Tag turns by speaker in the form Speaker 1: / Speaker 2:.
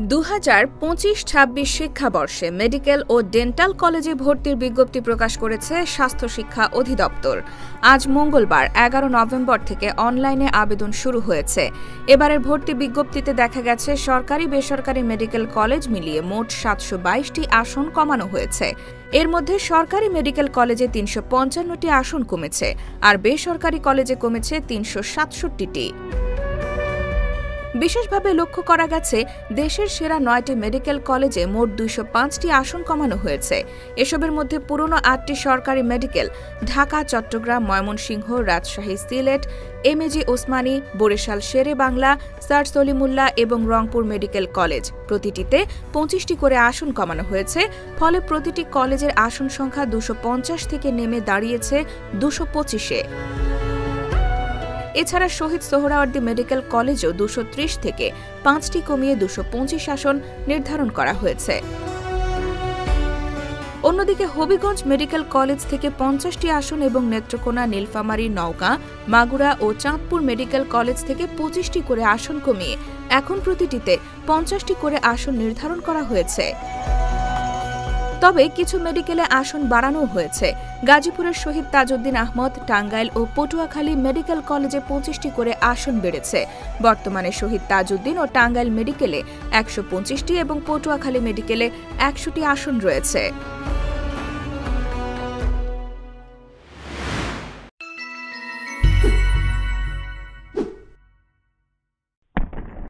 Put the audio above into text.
Speaker 1: ২০২৫-২৬ শিক্ষাবর্ষে মেডিকেল ও ডেন্টাল কলেজে ভর্তির বিজ্ঞপ্তি প্রকাশ করেছে স্বাস্থ্য শিক্ষা অধিদপ্তর। আজ মঙ্গলবার ১১ নভেম্বর থেকে অনলাইনে আবেদন শুরু হয়েছে। এবারের ভর্তি বিজ্ঞপ্তিতে দেখা গেছে সরকারি বেসরকারি মেডিকেল কলেজ মিলিয়ে মোট ৭২২টি আসন কমানো হয়েছে। এর মধ্যে সরকারি মেডিকেল কলেজে ৩৫৫টি আসন কমেছে, আর বেসরকারি কলেজে কমেছে ৩৬৭টি। বিশেষভাবে লক্ষ্য করা গেছে, দেশের সেরা ৯টি মেডিকেল কলেজে মোট ২০৫টি আসন কমানো হয়েছে। এসবের মধ্যে পুরনো ৮টি সরকারি মেডিকেল ঢাকা, চট্টগ্রাম, ময়মনসিংহ, রাজশাহী, সিলেট, এমএজি ওসমানী, বরিশাল শেরে বাংলা, স্যার সলিমুল্লাহ এবং রংপুর মেডিকেল কলেজ প্রতিটিতে ২৫টি করে আসন কমানো হয়েছে। ফলে প্রতিটি কলেজের আসন সংখ্যা ২৫০ থেকে নেমে দাঁড়িয়েছে ২২৫-এ। এছাড়া শহীদ সোহরাওয়ার্দী মেডিকেল কলেজেও ২৩০ থেকে ৫টি কমিয়ে ২২৫ আসন নির্ধারণ করা হয়েছে। অন্যদিকে হবিগঞ্জ মেডিকেল কলেজ থেকে ৫০টি আসন এবং নেত্রকোনা, নীলফামারী, নওগাঁ, মাগুরা ও চাঁদপুর মেডিকেল কলেজ থেকে ২৫টি করে আসন কমিয়ে এখন প্রতিটিতে ৫০টি করে আসন নির্ধারণ করা হয়েছে। তবে কিছু মেডিকেলে আসন বাড়ানো হয়েছে। গাজীপুরের শহীদ তাজউদ্দিন আহমদ, টাঙ্গাইল ও পটুয়াখালী মেডিকেল কলেজে ২৫টি করে আসন বেড়েছে। বর্তমানে শহীদ তাজউদ্দিন ও টাঙ্গাইল মেডিকেলে ১২৫টি এবং পটুয়াখালী মেডিকেলে ১০০টি আসন রয়েছে।